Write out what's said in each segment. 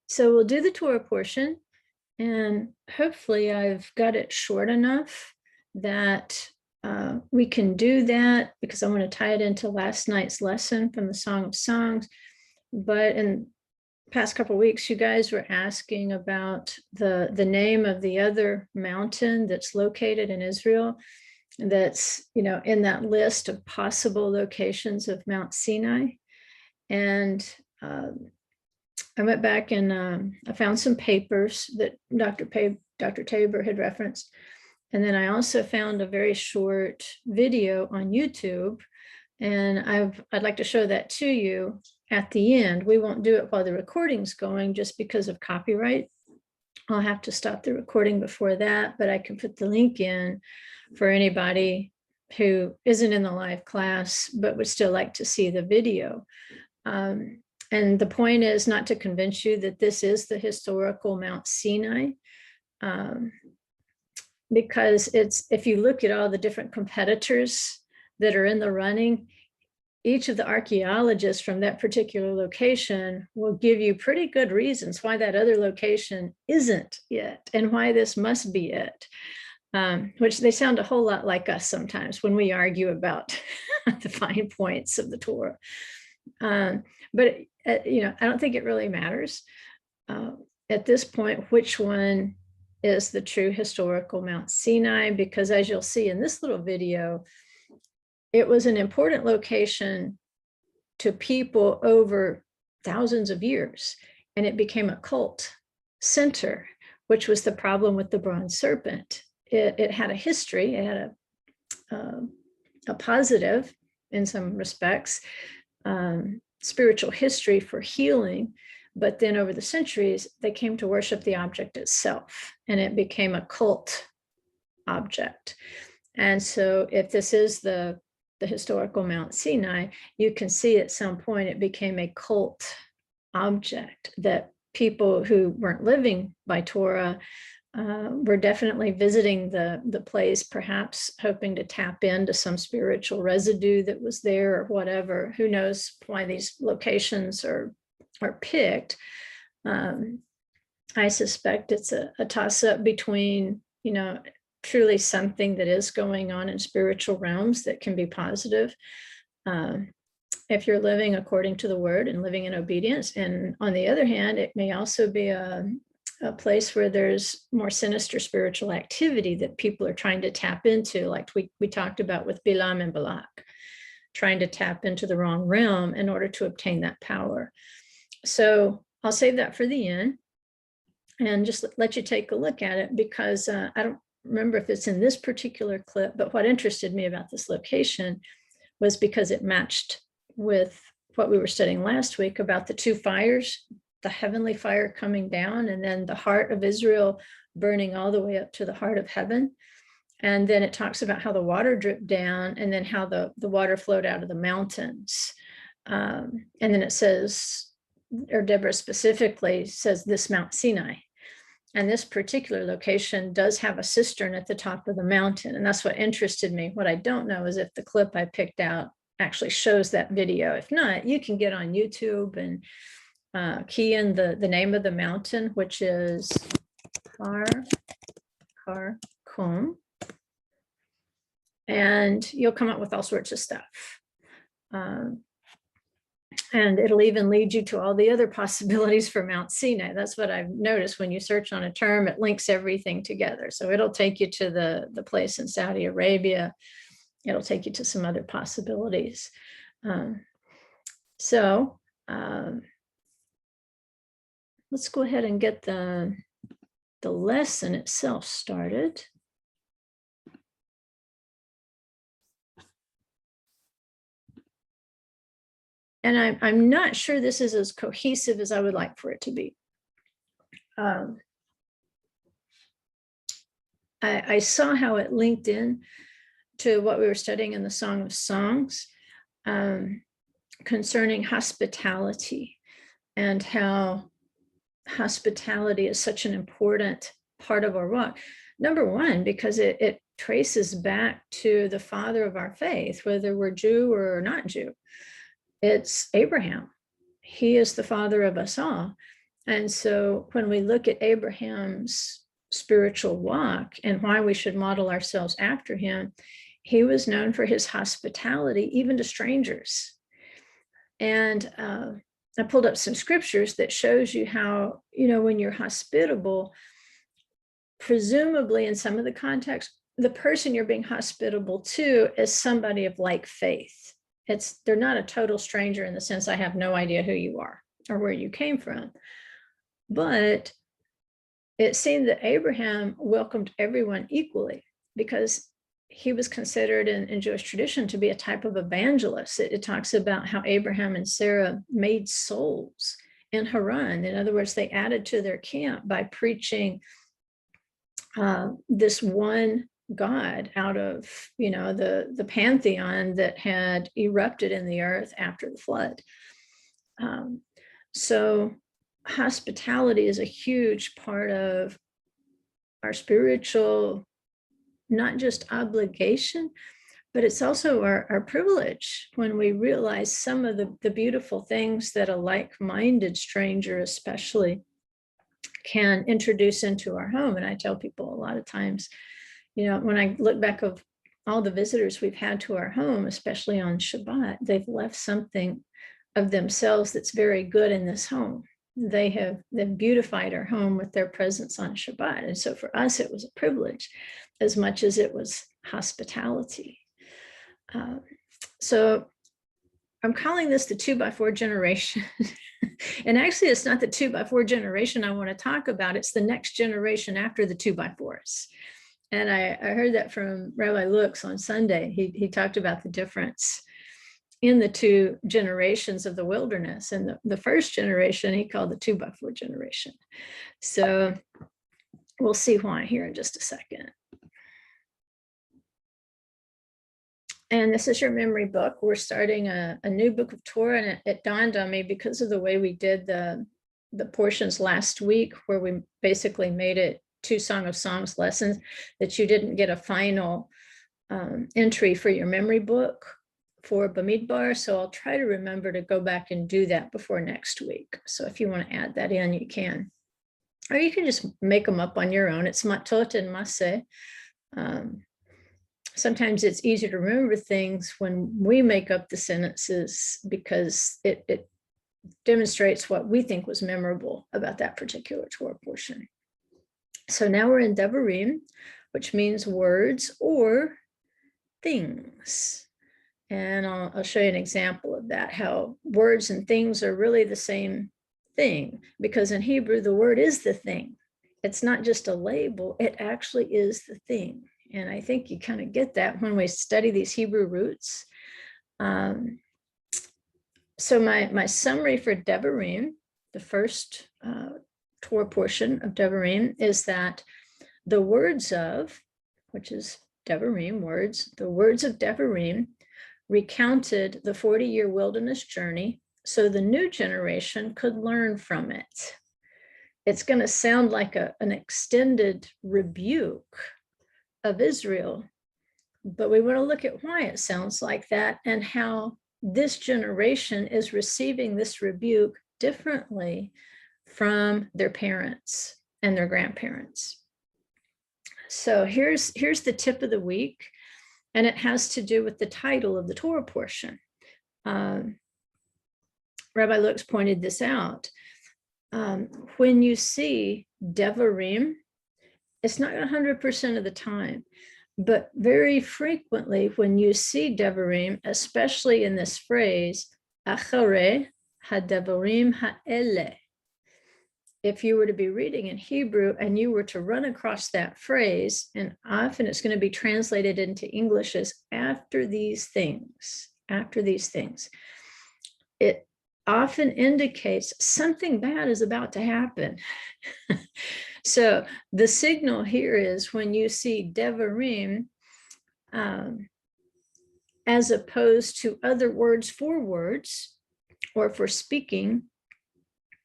So we'll do the Torah portion, and hopefully I've got it short enough that we can do that, because I want to tie it into last night's lesson from the Song of Songs. But in the past couple of weeks, you guys were asking about the name of the other mountain that's located in Israel, that's in that list of possible locations of Mount Sinai. And I went back and I found some papers that Dr. Tabor had referenced. And then I also found a very short video on YouTube. And I'd like to show that to you at the end. We won't do it while the recording's going just because of copyright. I'll have to stop the recording before that, but I can put the link in for anybody who isn't in the live class but would still like to see the video. And the point is not to convince you that this is the historical Mount Sinai, because if you look at all the different competitors that are in the running, each of the archaeologists from that particular location will give you pretty good reasons why that other location isn't it and why this must be it, which they sound a whole lot like us sometimes when we argue about the fine points of the Torah. But I don't think it really matters at this point which one is the true historical Mount Sinai, because as you'll see in this little video, it was an important location to people over thousands of years, and it became a cult center, which was the problem with the bronze serpent. It had a history, it had a positive, in some respects, spiritual history for healing, but then over the centuries, they came to worship the object itself, and it became a cult object. And so if this is the historical Mount Sinai, you can see at some point it became a cult object that people who weren't living by Torah were definitely visiting the place, perhaps hoping to tap into some spiritual residue that was there or whatever. Who knows why these locations are picked. I suspect it's a toss-up between, truly something that is going on in spiritual realms that can be positive, if you're living according to the word and living in obedience. And on the other hand, it may also be a place where there's more sinister spiritual activity that people are trying to tap into, like we talked about with Bilam and Balak, trying to tap into the wrong realm in order to obtain that power. So I'll save that for the end and just let you take a look at it, because I don't remember if it's in this particular clip, but what interested me about this location was because it matched with what we were studying last week about the two fires, the heavenly fire coming down, and then the heart of Israel burning all the way up to the heart of heaven. And then it talks about how the water dripped down, and then how the water flowed out of the mountains. And then it says, or Deborah specifically says, this Mount Sinai. And this particular location does have a cistern at the top of the mountain. And that's what interested me. What I don't know is if the clip I picked out actually shows that video. If not, you can get on YouTube and key in the name of the mountain, which is Karkum, and you'll come up with all sorts of stuff. And it'll even lead you to all the other possibilities for Mount Sinai. That's what I've noticed. When you search on a term, it links everything together. So it'll take you to the place in Saudi Arabia. It'll take you to some other possibilities. Let's go ahead and get the lesson itself started. And I'm not sure this is as cohesive as I would like for it to be. I saw how it linked in to what we were studying in the Song of Songs concerning hospitality, and how hospitality is such an important part of our walk. Number one, because it traces back to the father of our faith, whether we're Jew or not Jew. It's Abraham. He is the father of us all. And so when we look at Abraham's spiritual walk and why we should model ourselves after him, he was known for his hospitality, even to strangers. And I pulled up some scriptures that shows you how, when you're hospitable, presumably in some of the context, the person you're being hospitable to is somebody of like faith. They're not a total stranger in the sense I have no idea who you are or where you came from. But it seemed that Abraham welcomed everyone equally because he was considered in Jewish tradition to be a type of evangelist. It talks about how Abraham and Sarah made souls in Haran. In other words, they added to their camp by preaching this one God out of, the pantheon that had erupted in the earth after the flood. So hospitality is a huge part of our spiritual, not just obligation, but it's also our privilege when we realize some of the beautiful things that a like-minded stranger especially can introduce into our home. And I tell people a lot of times, when I look back of all the visitors we've had to our home, especially on Shabbat, they've left something of themselves that's very good in this home. They've beautified our home with their presence on Shabbat. And so for us, it was a privilege as much as it was hospitality. So I'm calling this the 2x4 generation. And actually, it's not the 2x4 generation I want to talk about. It's the next generation after the 2x4s. And I heard that from Rabbi Lux on Sunday. He talked about the difference in the two generations of the wilderness. And the first generation, he called the 2x4 generation. So we'll see why here in just a second. And this is your memory book. We're starting a new book of Torah, and it dawned on me because of the way we did the portions last week, where we basically made it 2 Song of Songs lessons, that you didn't get a final entry for your memory book for Bamidbar. So I'll try to remember to go back and do that before next week. So if you want to add that in, you can. Or you can just make them up on your own. It's matot and maseh. Sometimes it's easier to remember things when we make up the sentences because it demonstrates what we think was memorable about that particular Torah portion. So now we're in Devarim, which means words or things. And I'll show you an example of that, how words and things are really the same thing, because in Hebrew, the word is the thing. It's not just a label, it actually is the thing. And I think you kind of get that when we study these Hebrew roots. So my summary for Devarim, the first Torah portion of Devarim, is that the words of, which is Devarim, words, the words of Devarim recounted the 40-year wilderness journey so the new generation could learn from it. It's going to sound like an extended rebuke of Israel, but we want to look at why it sounds like that and how this generation is receiving this rebuke differently from their parents and their grandparents. So here's the tip of the week, and it has to do with the title of the Torah portion. Rabbi Lux pointed this out. When you see Devarim, it's not 100% of the time, but very frequently when you see Devarim, especially in this phrase, Acharei haDevarim ha'ele. If you were to be reading in Hebrew and you were to run across that phrase, and often it's going to be translated into English as after these things, it often indicates something bad is about to happen. So the signal here is when you see Devarim, as opposed to other words for words or for speaking,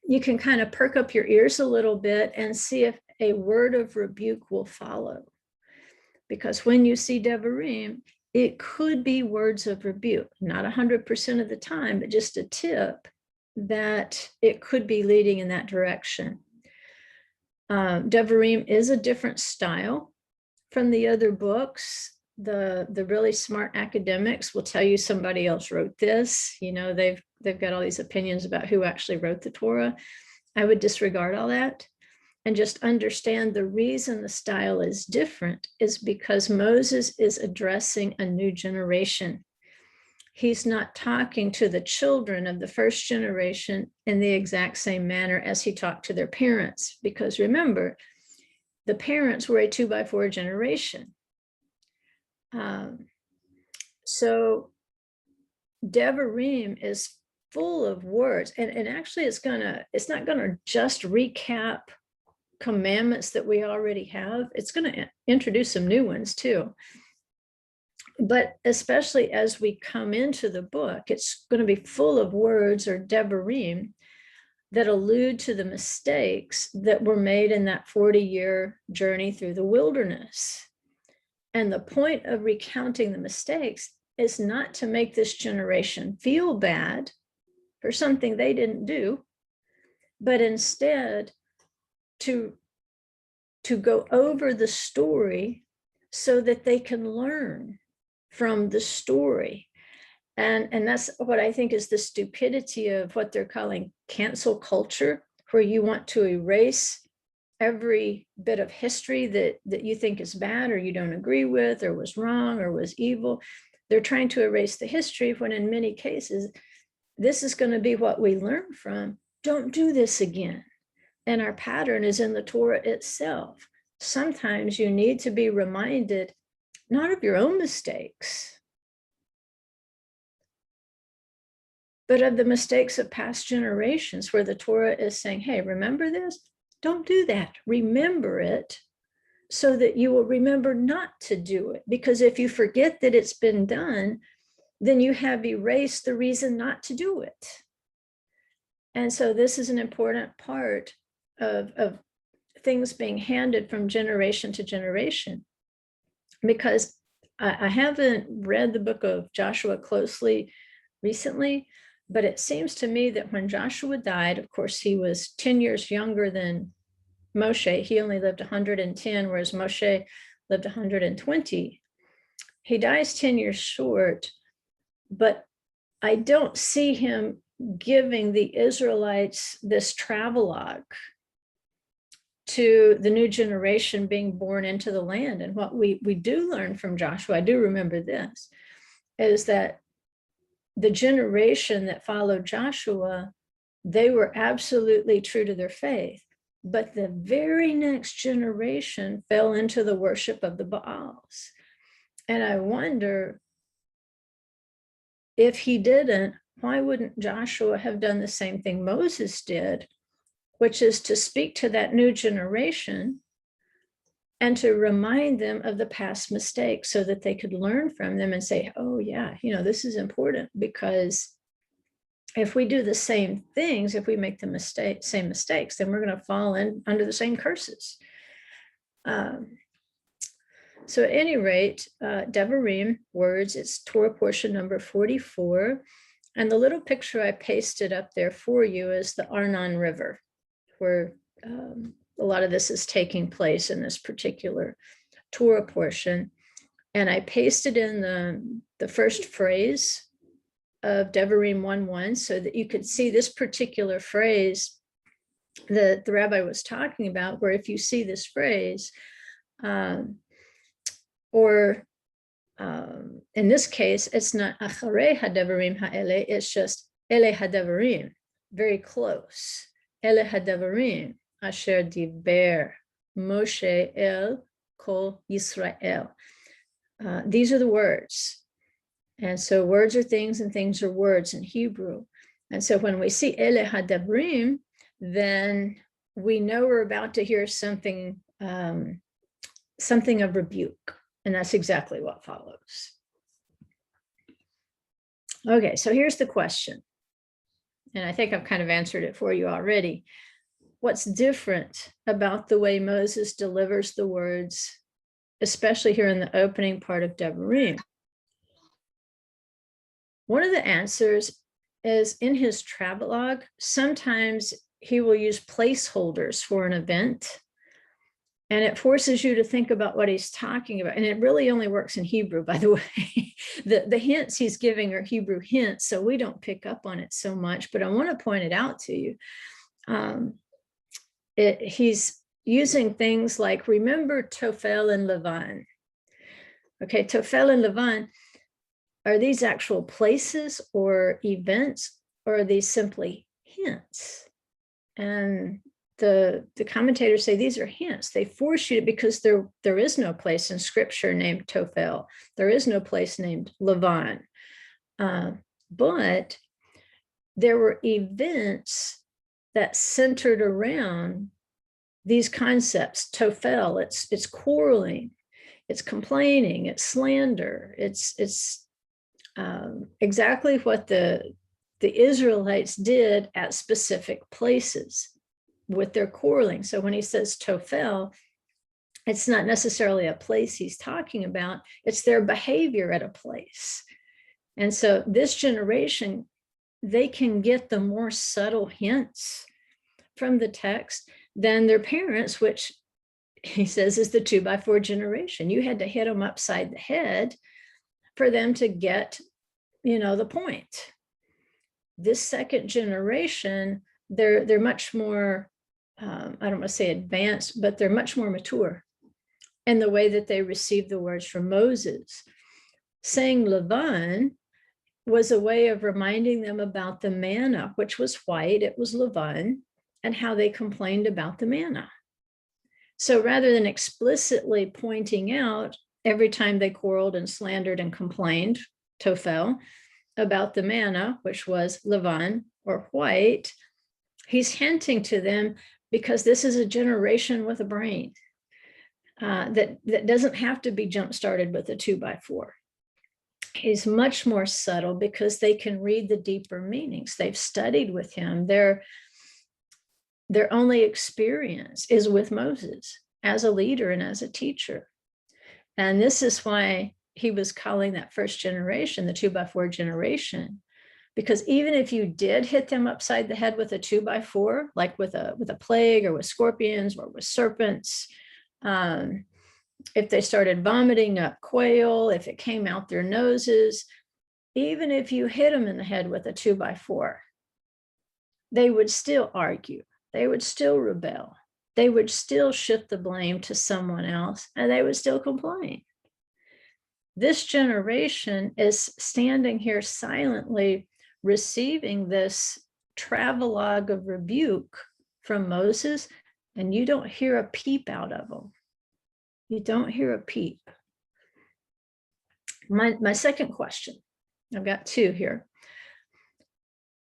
you can kind of perk up your ears a little bit and see if a word of rebuke will follow. Because when you see Devarim, it could be words of rebuke, not 100% of the time, but just a tip. that it could be leading in that direction. Devarim is a different style from the other books. The really smart academics will tell you somebody else wrote this. You know, they've got all these opinions about who actually wrote the Torah. I would disregard all that and just understand the reason the style is different is because Moses is addressing a new generation. He's not talking to the children of the first generation in the exact same manner as he talked to their parents, because remember, the parents were a 2x4 generation. So Devarim is full of words, and actually it's not gonna just recap commandments that we already have. It's going to introduce some new ones too. But especially as we come into the book, it's going to be full of words or Devarim that allude to the mistakes that were made in that 40-year journey through the wilderness. And the point of recounting the mistakes is not to make this generation feel bad for something they didn't do, but instead to go over the story so that they can learn from the story. And that's what I think is the stupidity of what they're calling cancel culture, where you want to erase every bit of history that you think is bad or you don't agree with or was wrong or was evil. They're trying to erase the history when in many cases, this is going to be what we learn from. Don't do this again. And our pattern is in the Torah itself. Sometimes you need to be reminded, not of your own mistakes, but of the mistakes of past generations, where the Torah is saying, hey, remember this? Don't do that. Remember it so that you will remember not to do it. Because if you forget that it's been done, then you have erased the reason not to do it. And so this is an important part of things being handed from generation to generation, because I haven't read the book of Joshua closely recently, but it seems to me that when Joshua died, of course, he was 10 years younger than Moshe. He only lived 110, whereas Moshe lived 120. He dies 10 years short, but I don't see him giving the Israelites this travelogue to the new generation being born into the land. And what we do learn from Joshua, I do remember this, is that the generation that followed Joshua, they were absolutely true to their faith. But the very next generation fell into the worship of the Baals. And I wonder, if he didn't, why wouldn't Joshua have done the same thing Moses did, which is to speak to that new generation and to remind them of the past mistakes so that they could learn from them and say, oh yeah, this is important, because if we do the same things, if we make the same mistakes, then we're going to fall in under the same curses. So at any rate, Devarim words, it's Torah portion number 44. And the little picture I pasted up there for you is the Arnon River, where a lot of this is taking place in this particular Torah portion. And I pasted in the first phrase of Devarim 1:1 so that you could see this particular phrase that the rabbi was talking about, where if you see this phrase, in this case, it's not acharei hadevarim ha'ele, it's just ele hadevarim, very close. Ele hadevarim asher diber Moshe el kol Yisrael. These are the words. And so words are things and things are words in Hebrew. And so when we see ele hadevarim, then we know we're about to hear something of rebuke. And that's exactly what follows. Okay, so here's the question. And I think I've kind of answered it for you already. What's different about the way Moses delivers the words, especially here in the opening part of Devarim? One of the answers is in his travelogue, sometimes he will use placeholders for an event, and it forces you to think about what he's talking about. And it really only works in Hebrew, by the way. The hints he's giving are Hebrew hints, so we don't pick up on it so much, but I want to point it out to you. He's using things like, remember Tophel and Lavan. Okay, Tophel and Lavan, are these actual places or events, or are these simply hints? And the commentators say these are hints. They force you to, because there is no place in scripture named Tophel. There is no place named Lavan. But there were events that centered around these concepts. Tophel, it's quarreling, it's complaining, it's slander, it's exactly what the Israelites did at specific places with their quarreling. So when he says Tophel, it's not necessarily a place he's talking about, it's their behavior at a place. And so this generation, they can get the more subtle hints from the text than their parents, which he says is the 2x4 generation. You had to hit them upside the head for them to get, the point. This second generation, they're much more, I don't want to say advanced, but they're much more mature in the way that they receive the words from Moses. Saying Lavan was a way of reminding them about the manna, which was white, it was Lavan, and how they complained about the manna. So rather than explicitly pointing out every time they quarreled and slandered and complained, Tophel, about the manna, which was Lavan or white, he's hinting to them, because this is a generation with a brain that doesn't have to be jump-started with a 2x4. He's much more subtle because they can read the deeper meanings. They've studied with him. Their only experience is with Moses as a leader and as a teacher. And this is why he was calling that first generation the 2x4 generation, because even if you did hit them upside the head with a 2x4, like with a plague or with scorpions or with serpents, if they started vomiting up quail, if it came out their noses, even if you hit them in the head with a 2x4, they would still argue, they would still rebel, they would still shift the blame to someone else, and they would still complain. This generation is standing here silently receiving this travelogue of rebuke from Moses, and you don't hear a peep out of them. You don't hear a peep. My second question, I've got two here.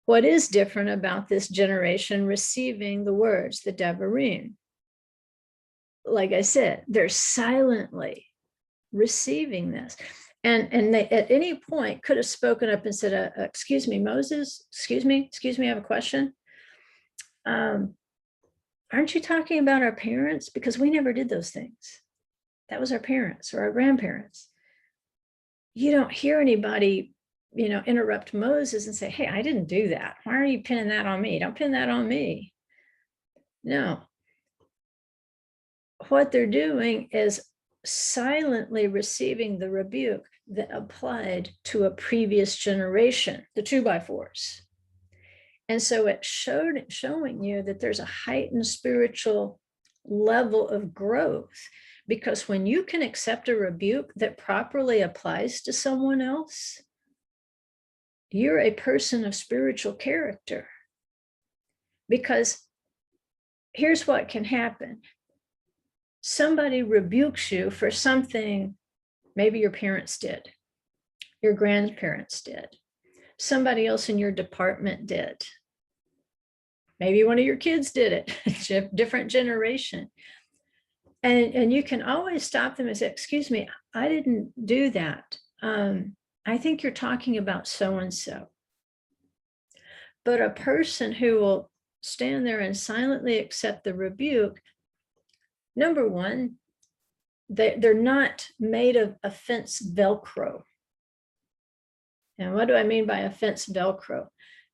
What is different about this generation receiving the words, the Devarim? Like I said, they're silently receiving this. And they at any point could have spoken up and said, excuse me, Moses, excuse me, I have a question. Aren't you talking about our parents? Because we never did those things. That was our parents or our grandparents. You don't hear anybody, interrupt Moses and say, hey, I didn't do that. Why are you pinning that on me? Don't pin that on me. No. What they're doing is silently receiving the rebuke that applied to a previous generation, the 2x4s. And so it's showing you that there's a heightened spiritual level of growth, because when you can accept a rebuke that properly applies to someone else, you're a person of spiritual character. Because here's what can happen. Somebody rebukes you for something maybe your parents did, your grandparents did, somebody else in your department did. Maybe one of your kids did it, different generation. And you can always stop them and say, excuse me, I didn't do that. I think you're talking about so-and-so. But a person who will stand there and silently accept the rebuke, number one, they're not made of offense Velcro. And what do I mean by offense Velcro?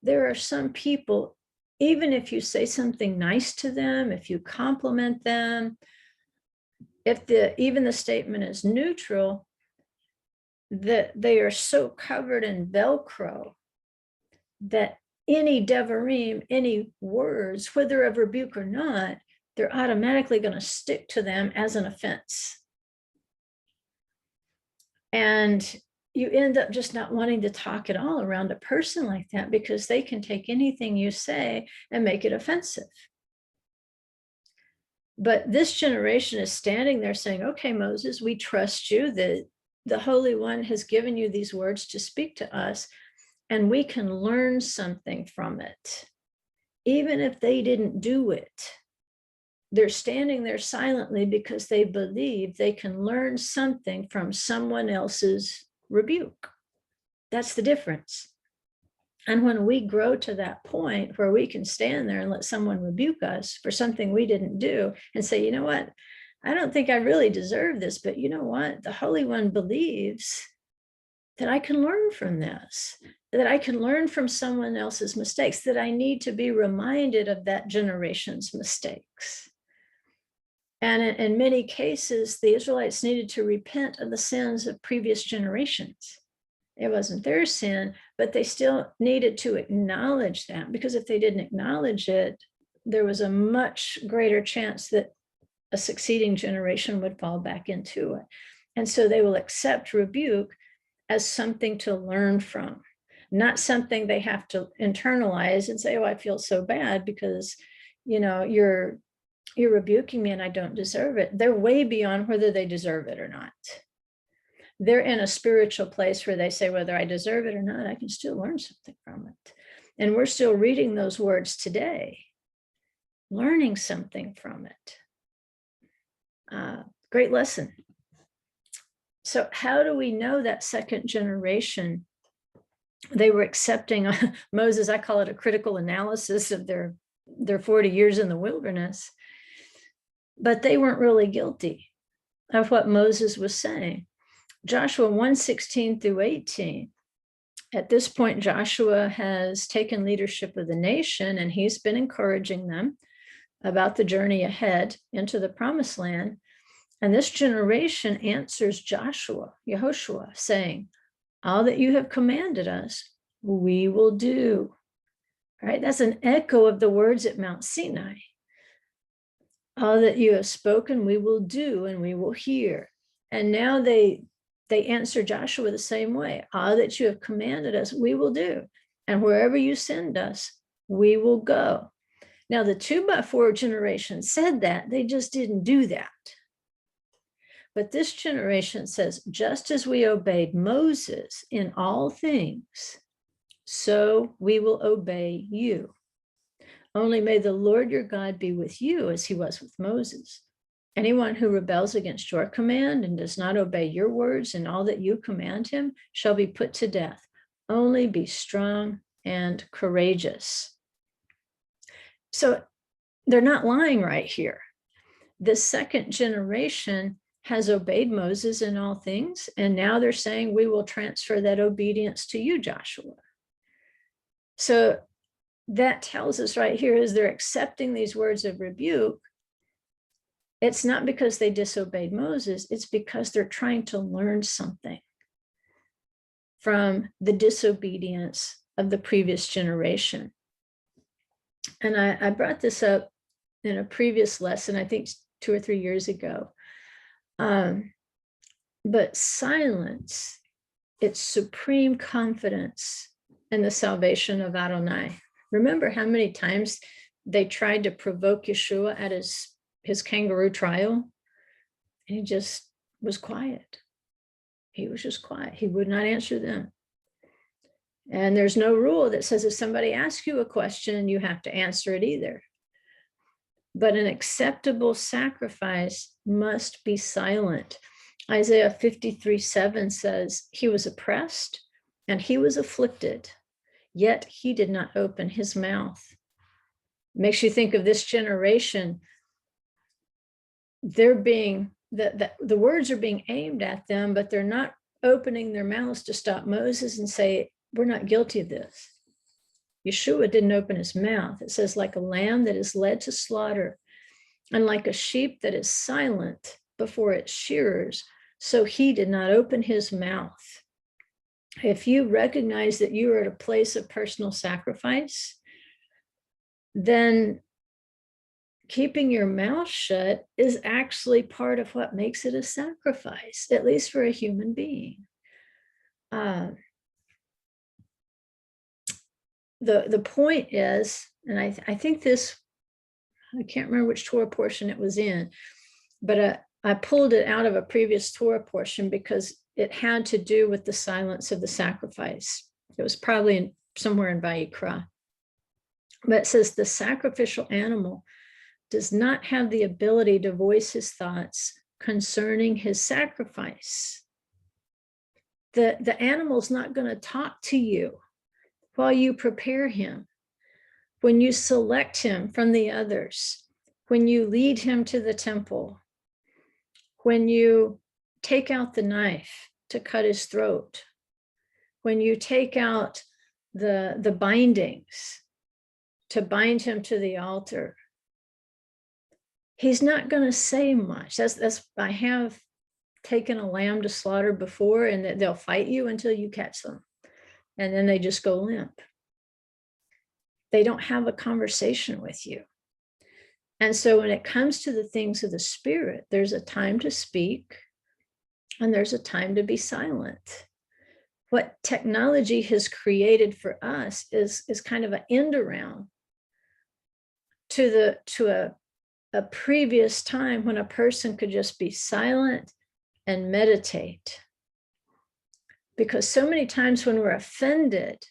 there are some people, even if you say something nice to them, if you compliment them, if even the statement is neutral, that they are so covered in Velcro that any Devarim, any words, whether of rebuke or not, they're automatically going to stick to them as an offense. And you end up just not wanting to talk at all around a person like that, because they can take anything you say and make it offensive. But this generation is standing there saying, okay, Moses, we trust you, that the Holy One has given you these words to speak to us, and we can learn something from it. Even if they didn't do it, they're standing there silently because they believe they can learn something from someone else's rebuke. That's the difference. And when we grow to that point where we can stand there and let someone rebuke us for something we didn't do and say, you know what, I don't think I really deserve this, but you know what, the Holy One believes that I can learn from this, that I can learn from someone else's mistakes, that I need to be reminded of that generation's mistakes. And in many cases, the Israelites needed to repent of the sins of previous generations. It wasn't their sin, but they still needed to acknowledge that, because if they didn't acknowledge it, there was a much greater chance that a succeeding generation would fall back into it. And so they will accept rebuke as something to learn from, not something they have to internalize and say, oh, I feel so bad because, you know, you're rebuking me and I don't deserve it. They're way beyond whether they deserve it or not. They're in a spiritual place where they say, whether I deserve it or not, I can still learn something from it. And we're still reading those words today, learning something from it. Great lesson. So how do we know that second generation, they were accepting Moses? I call it a critical analysis of their 40 years in the wilderness, but they weren't really guilty of what Moses was saying. Joshua 1:16 through 18. At this point, Joshua has taken leadership of the nation, and he's been encouraging them about the journey ahead into the promised land. And this generation answers Yehoshua, saying, all that you have commanded us, we will do. All right, that's an echo of the words at Mount Sinai. All that you have spoken, we will do, and we will hear. And now they answer Joshua the same way. All that you have commanded us, we will do. And wherever you send us, we will go. Now, the 2x4 generation said that, they just didn't do that. But this generation says, just as we obeyed Moses in all things, so we will obey you. Only may the Lord your God be with you as he was with Moses. Anyone who rebels against your command and does not obey your words and all that you command him shall be put to death. Only be strong and courageous. So they're not lying right here. The second generation has obeyed Moses in all things, and now they're saying, we will transfer that obedience to you, Joshua. So that tells us right here, as they're accepting these words of rebuke, it's not because they disobeyed Moses, it's because they're trying to learn something from the disobedience of the previous generation. And I brought this up in a previous lesson, I think 2 or 3 years ago. But silence, it's supreme confidence in the salvation of Adonai. Remember how many times they tried to provoke Yeshua at his kangaroo trial? And he just was quiet. He was just quiet. He would not answer them. And there's no rule that says if somebody asks you a question, you have to answer it either. But an acceptable sacrifice must be silent. Isaiah 53:7 says, he was oppressed and he was afflicted, yet he did not open his mouth. Makes you think of this generation. They're being, the words are being aimed at them, but they're not opening their mouths to stop Moses and say, we're not guilty of this. Yeshua didn't open his mouth. It says, like a lamb that is led to slaughter, and like a sheep that is silent before its shearers, so he did not open his mouth. If you recognize that you are at a place of personal sacrifice, then keeping your mouth shut is actually part of what makes it a sacrifice, at least for a human being. The point is, and I think this, I can't remember which Torah portion it was in, but I pulled it out of a previous Torah portion because it had to do with the silence of the sacrifice. It was probably somewhere in Vayikra. But it says the sacrificial animal does not have the ability to voice his thoughts concerning his sacrifice. The animal's not going to talk to you while you prepare him, when you select him from the others, when you lead him to the temple, when you take out the knife to cut his throat, when you take out the bindings to bind him to the altar. He's not going to say much. I have taken a lamb to slaughter before, and they'll fight you until you catch them. And then they just go limp. They don't have a conversation with you. And so when it comes to the things of the Spirit, there's a time to speak and there's a time to be silent. What technology has created for us is kind of an end around to a previous time when a person could just be silent and meditate. Because so many times when we're offended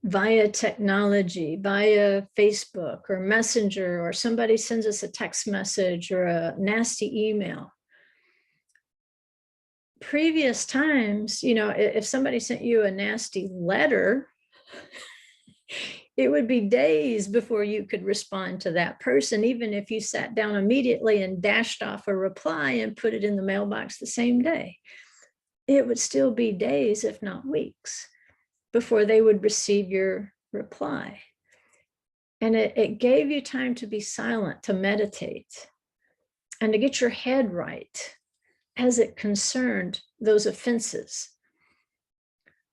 via technology, via Facebook or Messenger, or somebody sends us a text message or a nasty email, previous times, if somebody sent you a nasty letter, it would be days before you could respond to that person, even if you sat down immediately and dashed off a reply and put it in the mailbox the same day. It would still be days, if not weeks, before they would receive your reply. And it gave you time to be silent, to meditate, and to get your head right as it concerned those offenses.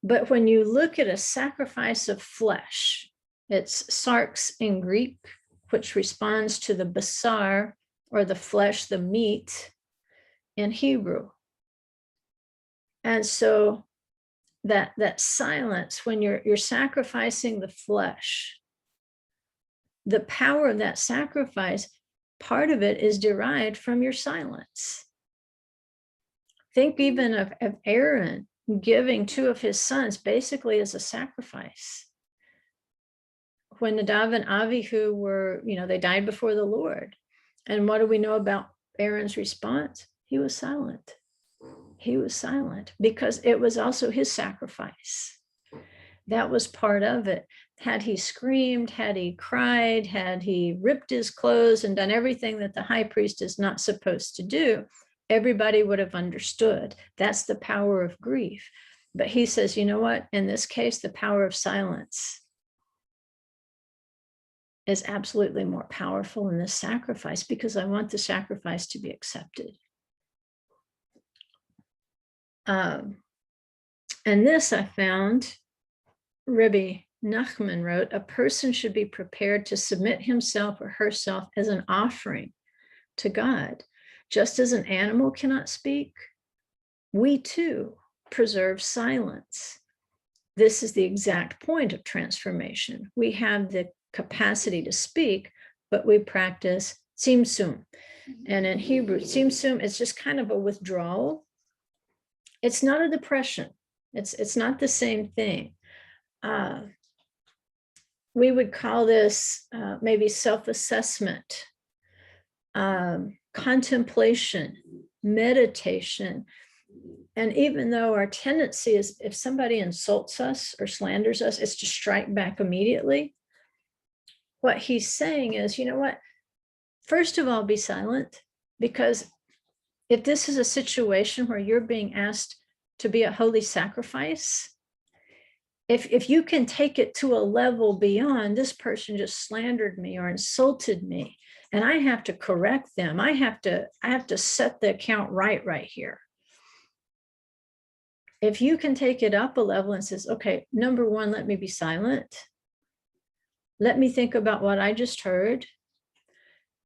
But when you look at a sacrifice of flesh, it's sarx in Greek, which responds to the basar, or the flesh, the meat, in Hebrew. And so that silence, when you're sacrificing the flesh, the power of that sacrifice, part of it is derived from your silence. Think even of Aaron giving two of his sons basically as a sacrifice. When Nadav and Avihu were, they died before the Lord. And what do we know about Aaron's response? He was silent. He was silent because it was also his sacrifice. That was part of it. Had he screamed, had he cried, had he ripped his clothes and done everything that the high priest is not supposed to do, everybody would have understood. That's the power of grief. But he says, you know what? In this case, the power of silence is absolutely more powerful in this sacrifice because I want the sacrifice to be accepted. And this I found, Rabbi Nachman wrote, a person should be prepared to submit himself or herself as an offering to God. Just as an animal cannot speak, we too preserve silence. This is the exact point of transformation. We have the capacity to speak, but we practice tzimtzum. And in Hebrew, tzimtzum is just kind of a withdrawal. It's not a depression. It's not the same thing. We would call this maybe self-assessment, contemplation, meditation. And even though our tendency is, if somebody insults us or slanders us, it's to strike back immediately. What he's saying is, you know what? First of all, be silent, because if this is a situation where you're being asked to be a holy sacrifice, if you can take it to a level beyond, this person just slandered me or insulted me, and I have to correct them. I have to set the account right here. If you can take it up a level and says, okay, number one, let me be silent. Let me think about what I just heard.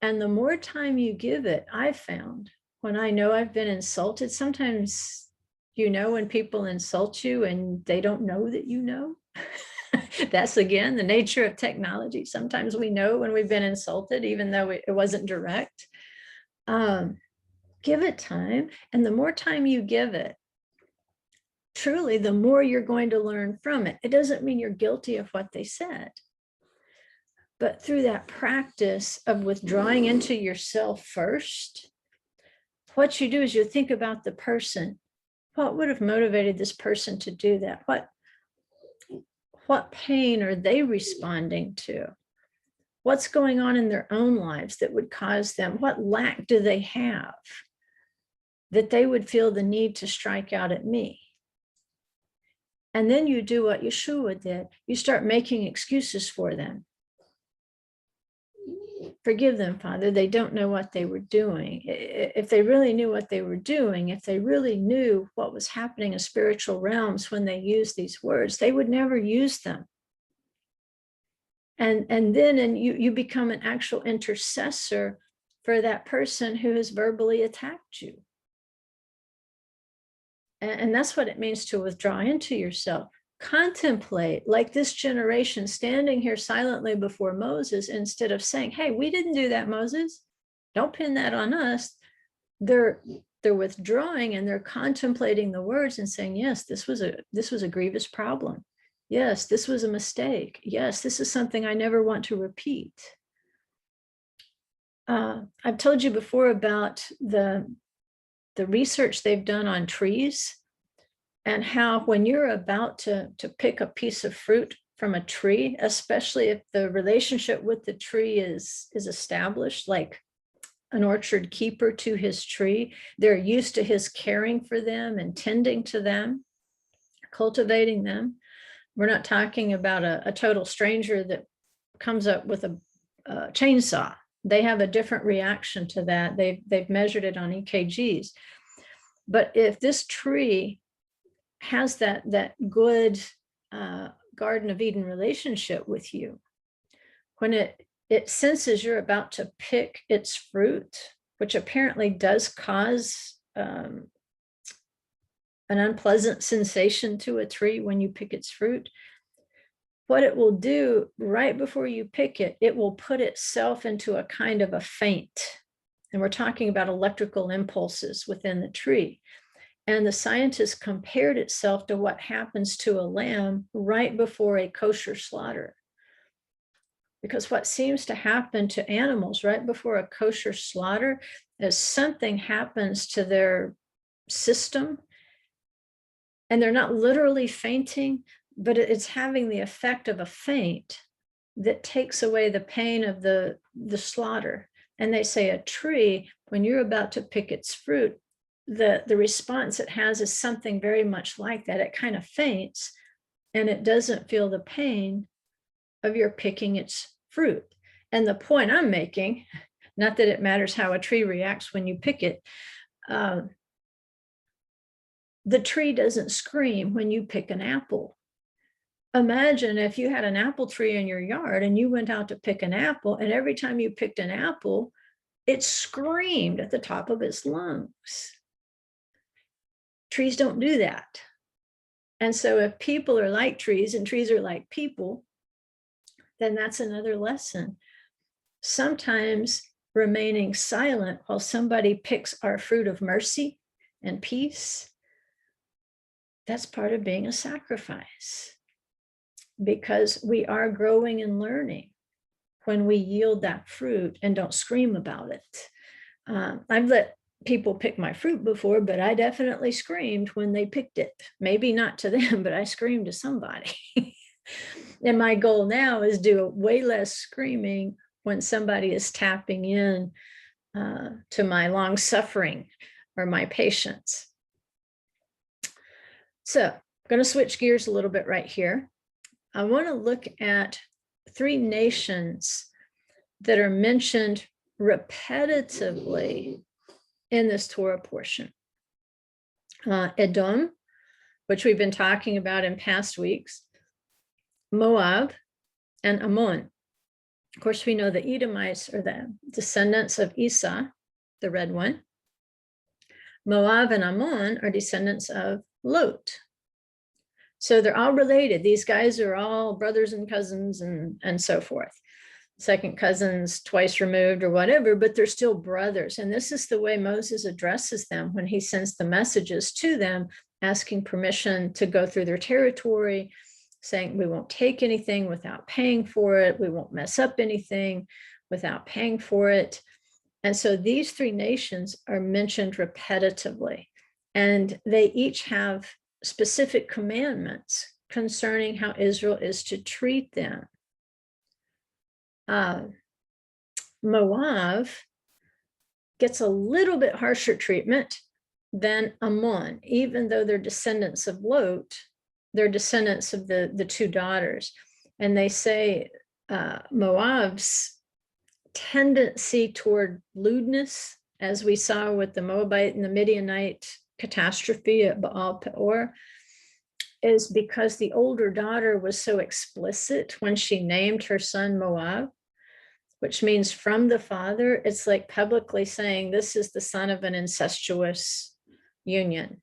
And the more time you give it, I've found when I know I've been insulted, sometimes, when people insult you and they don't know that you know. That's, again, the nature of technology. Sometimes we know when we've been insulted, even though it wasn't direct. Give it time. And the more time you give it, truly, the more you're going to learn from it. It doesn't mean you're guilty of what they said. But through that practice of withdrawing into yourself first, what you do is you think about the person. What would have motivated this person to do that? What pain are they responding to? What's going on in their own lives that would cause them? What lack do they have that they would feel the need to strike out at me? And then you do what Yeshua did. You start making excuses for them. Forgive them, Father. They don't know what they were doing. If they really knew what they were doing, if they really knew what was happening in spiritual realms when they used these words, they would never use them. And then you become an actual intercessor for that person who has verbally attacked you. And that's what it means to withdraw into yourself. Contemplate, like this generation standing here silently before Moses, instead of saying, hey, we didn't do that, Moses. Don't pin that on us. They're withdrawing and they're contemplating the words and saying, yes, this was a grievous problem. Yes, this was a mistake. Yes, this is something I never want to repeat. I've told you before about the research they've done on trees, and how when you're about to pick a piece of fruit from a tree, especially if the relationship with the tree is established, like an orchard keeper to his tree, they're used to his caring for them and tending to them, cultivating them. We're not talking about a total stranger that comes up with a chainsaw. They have a different reaction to that. They've measured it on EKGs. But if this tree has that good Garden of Eden relationship with you, when it senses you're about to pick its fruit, which apparently does cause an unpleasant sensation to a tree when you pick its fruit, what it will do right before you pick it, it will put itself into a kind of a faint. And we're talking about electrical impulses within the tree. And the scientists compared itself to what happens to a lamb right before a kosher slaughter. Because what seems to happen to animals right before a kosher slaughter is something happens to their system. And they're not literally fainting, but it's having the effect of a faint that takes away the pain of the slaughter. And they say a tree, when you're about to pick its fruit, the response it has is something very much like that. It kind of faints and it doesn't feel the pain of your picking its fruit. And the point I'm making, not that it matters how a tree reacts when you pick it, the tree doesn't scream when you pick an apple. Imagine if you had an apple tree in your yard and you went out to pick an apple, and every time you picked an apple, it screamed at the top of its lungs. Trees don't do that. And so if people are like trees and trees are like people, then that's another lesson. Sometimes remaining silent while somebody picks our fruit of mercy and peace, that's part of being a sacrifice, because we are growing and learning when we yield that fruit and don't scream about it. I've let people pick my fruit before, but I definitely screamed when they picked it. Maybe not to them, but I screamed to somebody. And my goal now is do way less screaming when somebody is tapping in to my long suffering or my patience. So I'm going to switch gears a little bit right here. I want to look at three nations that are mentioned repetitively in this Torah portion. Edom, which we've been talking about in past weeks, Moab, and Ammon. Of course, we know the Edomites are the descendants of Esau, the red one. Moab and Ammon are descendants of Lot. So they're all related. These guys are all brothers and cousins and so forth. Second cousins twice removed or whatever, but they're still brothers. And this is the way Moses addresses them when he sends the messages to them, asking permission to go through their territory, saying we won't take anything without paying for it. We won't mess up anything without paying for it. And so these three nations are mentioned repetitively, and they each have specific commandments concerning how Israel is to treat them. Moab gets a little bit harsher treatment than Ammon, even though they're descendants of Lot, they're descendants of the two daughters. And they say Moab's tendency toward lewdness, as we saw with the Moabite and the Midianite catastrophe at Baal Peor, is because the older daughter was so explicit when she named her son Moab, which means from the father. It's like publicly saying this is the son of an incestuous union.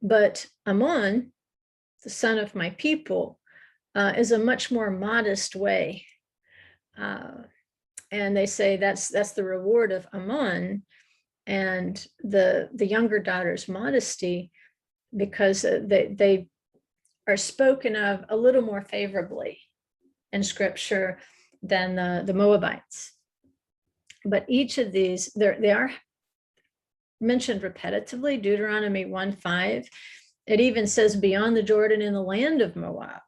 But Ammon, the son of my people, is a much more modest way. And they say that's the reward of Ammon and the younger daughter's modesty, because they are spoken of a little more favorably in scripture than the Moabites. But each of these, they are mentioned repetitively. Deuteronomy 1:5, it even says beyond the Jordan in the land of Moab.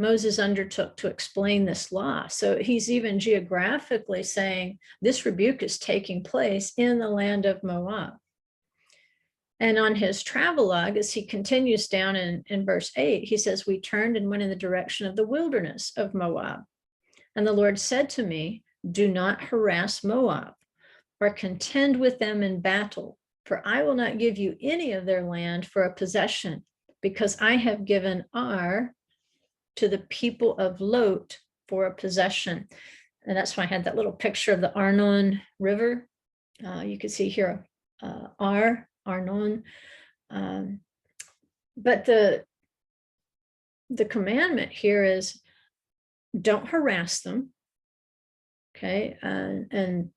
Moses undertook to explain this law. So he's even geographically saying this rebuke is taking place in the land of Moab. And on his travelogue, as he continues down in verse 8, he says, we turned and went in the direction of the wilderness of Moab. And the Lord said to me, do not harass Moab or contend with them in battle, for I will not give you any of their land for a possession, because I have given Ar to the people of Lot for a possession. And that's why I had that little picture of the Arnon River. You can see here Arnon. But the commandment here is don't harass them. Okay. And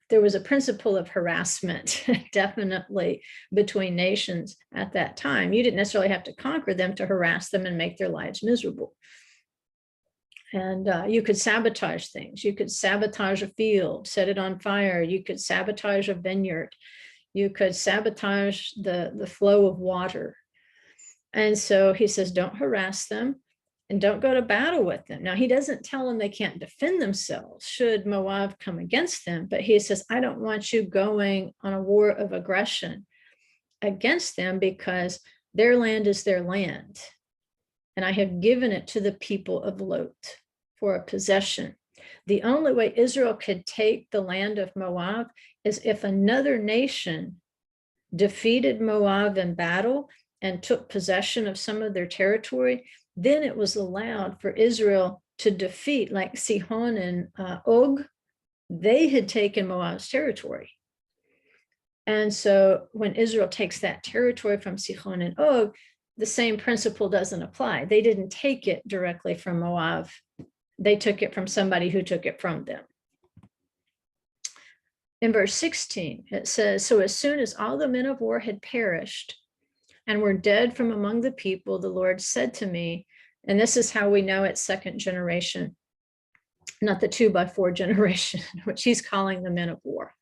there was a principle of harassment definitely between nations at that time. You didn't necessarily have to conquer them to harass them and make their lives miserable. And you could sabotage things. You could sabotage a field, set it on fire. You could sabotage a vineyard. You could sabotage the flow of water. And so he says, don't harass them and don't go to battle with them. Now, he doesn't tell them they can't defend themselves should Moab come against them, but he says, I don't want you going on a war of aggression against them, because their land is their land. And I have given it to the people of Lot for a possession. The only way Israel could take the land of Moab is if another nation defeated Moab in battle and took possession of some of their territory. Then it was allowed for Israel to defeat, like Sihon and Og. They had taken Moab's territory. And so when Israel takes that territory from Sihon and Og, the same principle doesn't apply. They didn't take it directly from Moab. They took it from somebody who took it from them. In verse 16, it says, so as soon as all the men of war had perished and were dead from among the people, the Lord said to me, and this is how we know it's second generation, not the 2x4 generation, which he's calling the men of war.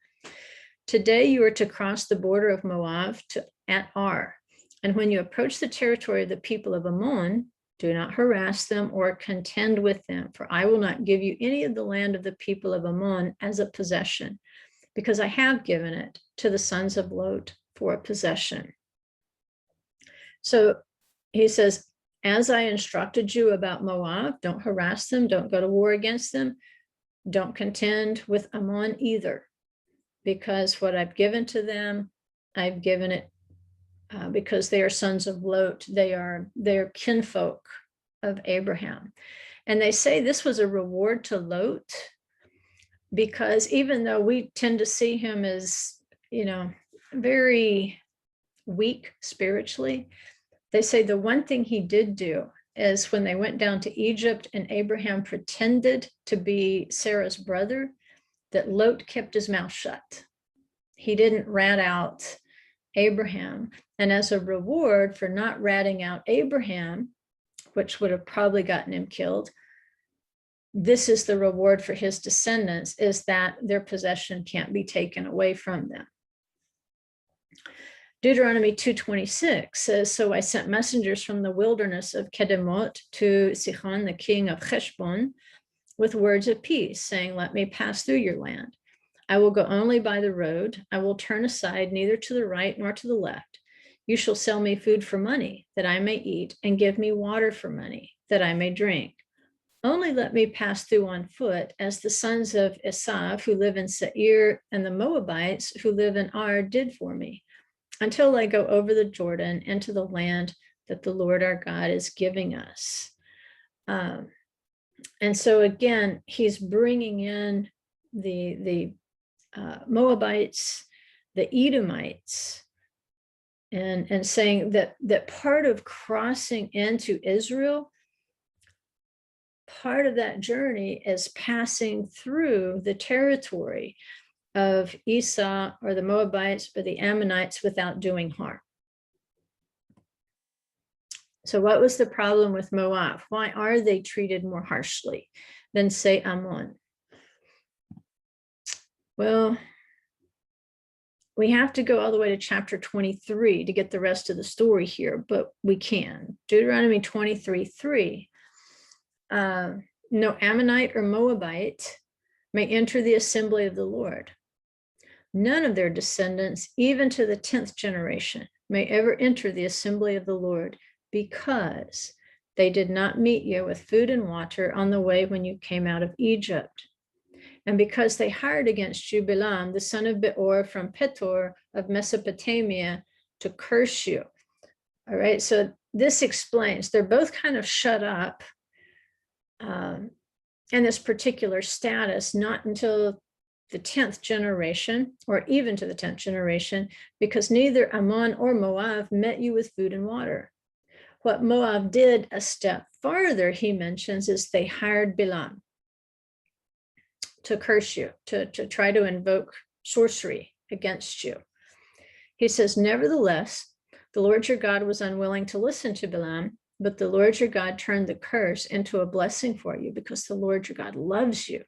Today you are to cross the border of Moab at Ar. And when you approach the territory of the people of Ammon, do not harass them or contend with them, for I will not give you any of the land of the people of Ammon as a possession, because I have given it to the sons of Lot for a possession. So he says, as I instructed you about Moab, don't harass them, don't go to war against them, don't contend with Ammon either, because what I've given to them, I've given it because they are sons of Lot. They're kinfolk of Abraham. And they say this was a reward to Lot, because even though we tend to see him as, very weak spiritually, they say the one thing he did do is when they went down to Egypt and Abraham pretended to be Sarah's brother, that Lot kept his mouth shut. He didn't rat out Abraham. And as a reward for not ratting out Abraham, which would have probably gotten him killed, this is the reward for his descendants, is that their possession can't be taken away from them. Deuteronomy 2:26 says, so I sent messengers from the wilderness of Kedemot to Sihon, the king of Heshbon, with words of peace, saying, let me pass through your land. I will go only by the road. I will turn aside neither to the right nor to the left. You shall sell me food for money, that I may eat, and give me water for money, that I may drink. Only let me pass through on foot, as the sons of Esav, who live in Seir, and the Moabites, who live in Ar, did for me, until I go over the Jordan into the land that the Lord our God is giving us. And so again, he's bringing in the Moabites, the Edomites, and saying that part of crossing into Israel, part of that journey is passing through the territory of Esau or the Moabites or the Ammonites without doing harm. So what was the problem with Moab? Why are they treated more harshly than, say, Ammon? Well, we have to go all the way to chapter 23 to get the rest of the story here, but we can. Deuteronomy 23:3. No Ammonite or Moabite may enter the assembly of the Lord. None of their descendants, even to the 10th generation, may ever enter the assembly of the Lord, because they did not meet you with food and water on the way when you came out of Egypt. And because they hired against you Balaam, the son of Beor from Petor of Mesopotamia, to curse you. All right, so this explains, they're both kind of shut up in this particular status, not until the 10th generation, or even to the 10th generation, because neither Ammon or Moab met you with food and water. What Moab did a step farther, he mentions, is they hired Balaam to curse you, to try to invoke sorcery against you. He says, nevertheless, the Lord your God was unwilling to listen to Balaam, but the Lord your God turned the curse into a blessing for you, because the Lord your God loves you.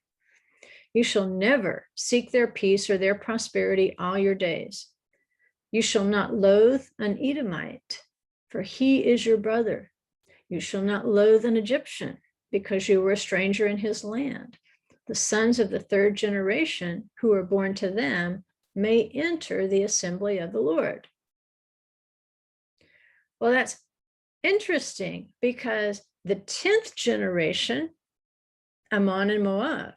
You shall never seek their peace or their prosperity all your days. You shall not loathe an Edomite, for he is your brother. You shall not loathe an Egyptian, because you were a stranger in his land. The sons of the 3rd generation who are born to them may enter the assembly of the Lord. Well, that's interesting, because the 10th generation, Ammon and Moab.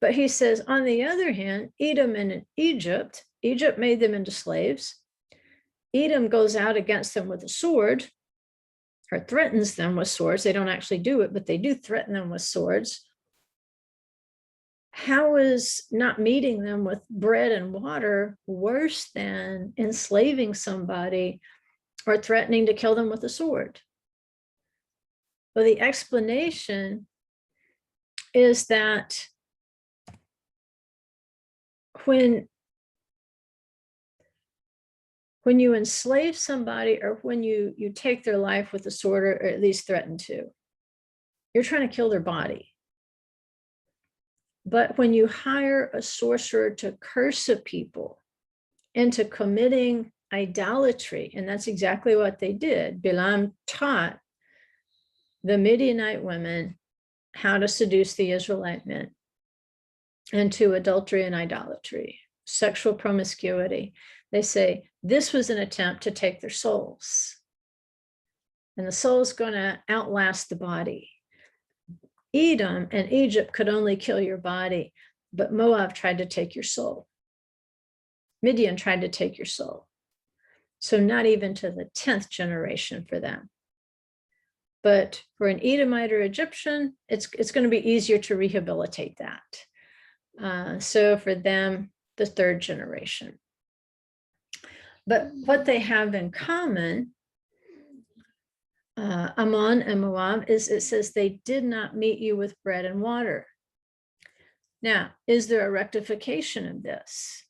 But he says, on the other hand, Edom and Egypt made them into slaves. Edom goes out against them with a sword, or threatens them with swords. They don't actually do it, but they do threaten them with swords. How is not meeting them with bread and water worse than enslaving somebody or threatening to kill them with a sword? Well, the explanation is that when you enslave somebody, or when you take their life with a sword, or at least threaten to, you're trying to kill their body. But when you hire a sorcerer to curse a people into committing idolatry, and that's exactly what they did. Balaam taught the Midianite women how to seduce the Israelite men into adultery and idolatry, sexual promiscuity. They say this was an attempt to take their souls. and the soul is going to outlast the body. Edom and Egypt could only kill your body, but Moab tried to take your soul. Midian tried to take your soul. So not even to the 10th generation for them. But for an Edomite or Egyptian, it's going to be easier to rehabilitate that. So for them, the 3rd generation. But what they have in common, Ammon and Moab, is it says they did not meet you with bread and water. Now, is there a rectification of this?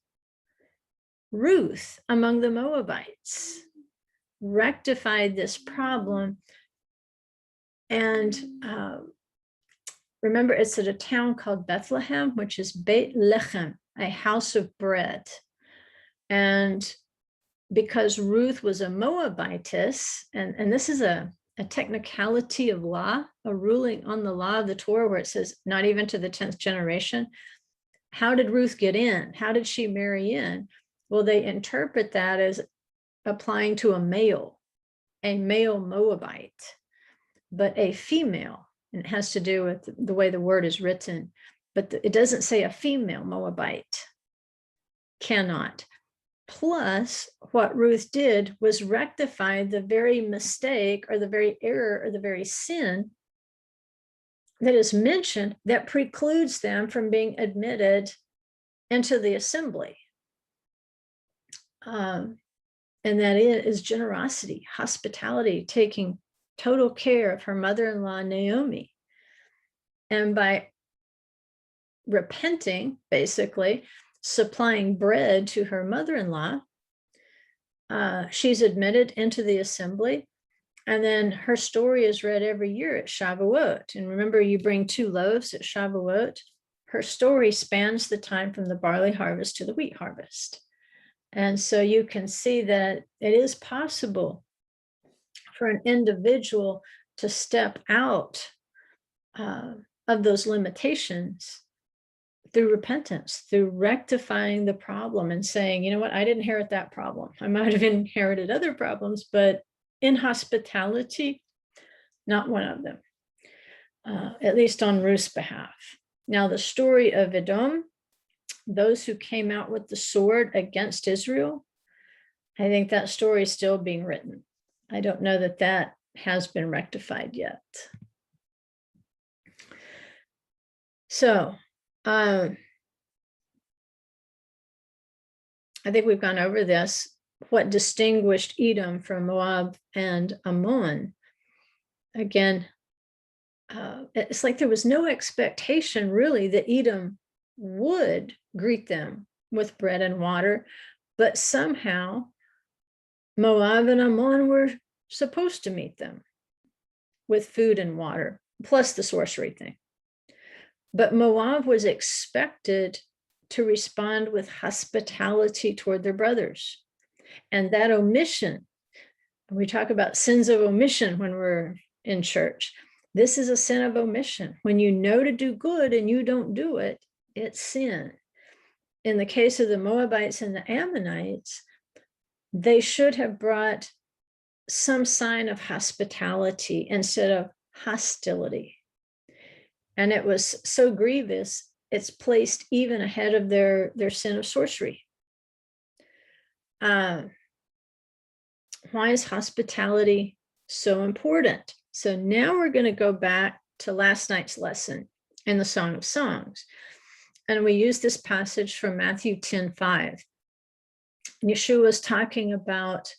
Ruth, among the Moabites, rectified this problem. And remember, it's at a town called Bethlehem, which is Beit Lechem, a house of bread. And because Ruth was a Moabitess, and this is a technicality of law, a ruling on the law of the Torah where it says not even to the 10th generation. How did Ruth get in? How did she marry in? Well, they interpret that as applying to a male Moabite, but a female. And it has to do with the way the word is written, but it doesn't say a female Moabite cannot. Plus, what Ruth did was rectify the very mistake or the very error or the very sin that is mentioned that precludes them from being admitted into the assembly. And that is generosity, hospitality, taking total care of her mother-in-law, Naomi. And by repenting, basically, supplying bread to her mother-in-law, she's admitted into the assembly. And then her story is read every year at Shavuot. And remember, you bring 2 loaves at Shavuot. Her story spans the time from the barley harvest to the wheat harvest. And so you can see that it is possible for an individual to step out of those limitations through repentance, through rectifying the problem and saying, you know what, I didn't inherit that problem. I might have inherited other problems, but inhospitality, not one of them, at least on Ruth's behalf. Now, the story of Edom, those who came out with the sword against Israel, I think that story is still being written. I don't know that that has been rectified yet. So, I think we've gone over this. What distinguished Edom from Moab and Ammon? Again, it's like there was no expectation really that Edom would greet them with bread and water, but somehow Moab and Ammon were supposed to meet them with food and water, plus the sorcery thing. But Moab was expected to respond with hospitality toward their brothers. And that omission, we talk about sins of omission when we're in church. This is a sin of omission. When you know to do good and you don't do it, it's sin. In the case of the Moabites and the Ammonites, they should have brought some sign of hospitality instead of hostility. And it was so grievous, it's placed even ahead of their sin of sorcery. Why is hospitality so important? So now we're going to go back to last night's lesson in the Song of Songs. And we use this passage from Matthew 10:5. Yeshua is talking about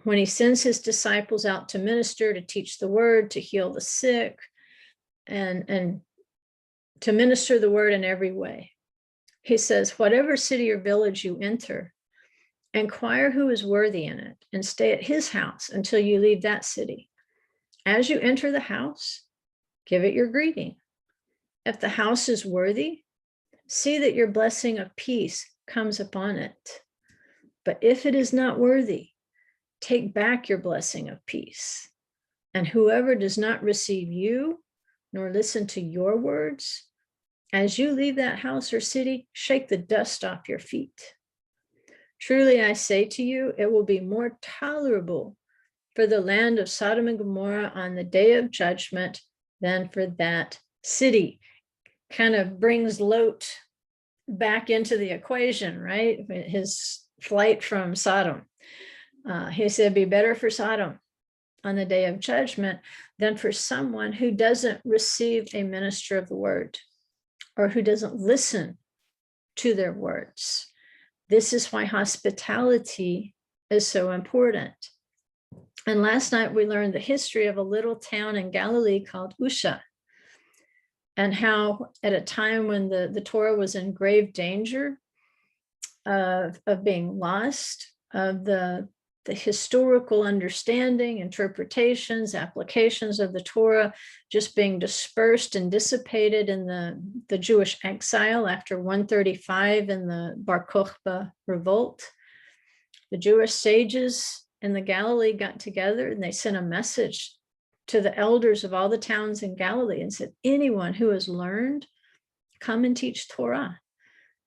when he sends his disciples out to minister, to teach the word, to heal the sick, and to minister the word in every way. He says, whatever city or village you enter, inquire who is worthy in it and stay at his house until you leave that city. As you enter the house, give it your greeting. If the house is worthy, see that your blessing of peace comes upon it. But if it is not worthy, take back your blessing of peace. And whoever does not receive you, nor listen to your words, as you leave that house or city, shake the dust off your feet. Truly, I say to you, it will be more tolerable for the land of Sodom and Gomorrah on the day of judgment than for that city. Kind of brings Lot back into the equation, right? His flight from Sodom. He said, be better for Sodom on the day of judgment than for someone who doesn't receive a minister of the word or who doesn't listen to their words. This is why hospitality is so important. And last night we learned the history of a little town in Galilee called Usha, and how at a time when the Torah was in grave danger of being lost, of the historical understanding, interpretations, applications of the Torah just being dispersed and dissipated in the Jewish exile after 135 in the Bar Kokhba revolt. The Jewish sages in the Galilee got together and they sent a message to the elders of all the towns in Galilee and said, anyone who has learned, come and teach Torah,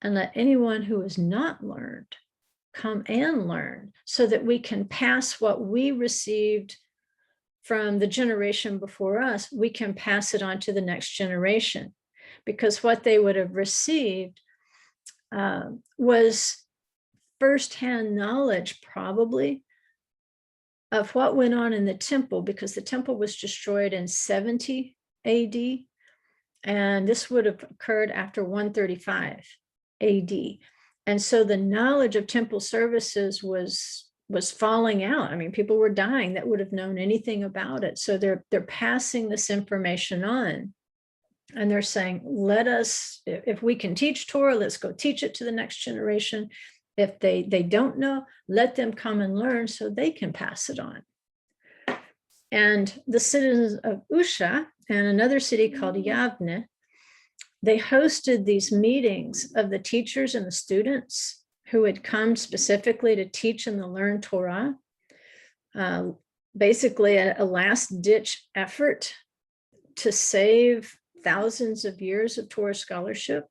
and let anyone who has not learned come and learn, so that we can pass what we received from the generation before us, we can pass it on to the next generation. Because what they would have received was firsthand knowledge, probably, of what went on in the temple, because the temple was destroyed in 70 AD, and this would have occurred after 135 AD. And so the knowledge of temple services was falling out. I mean, people were dying that would have known anything about it. So they're passing this information on. And they're saying, let us, if we can teach Torah, let's go teach it to the next generation. If they don't know, let them come and learn so they can pass it on. And the citizens of Usha and another city called Yavne, they hosted these meetings of the teachers and the students who had come specifically to teach and to learn Torah. Basically a last-ditch effort to save thousands of years of Torah scholarship.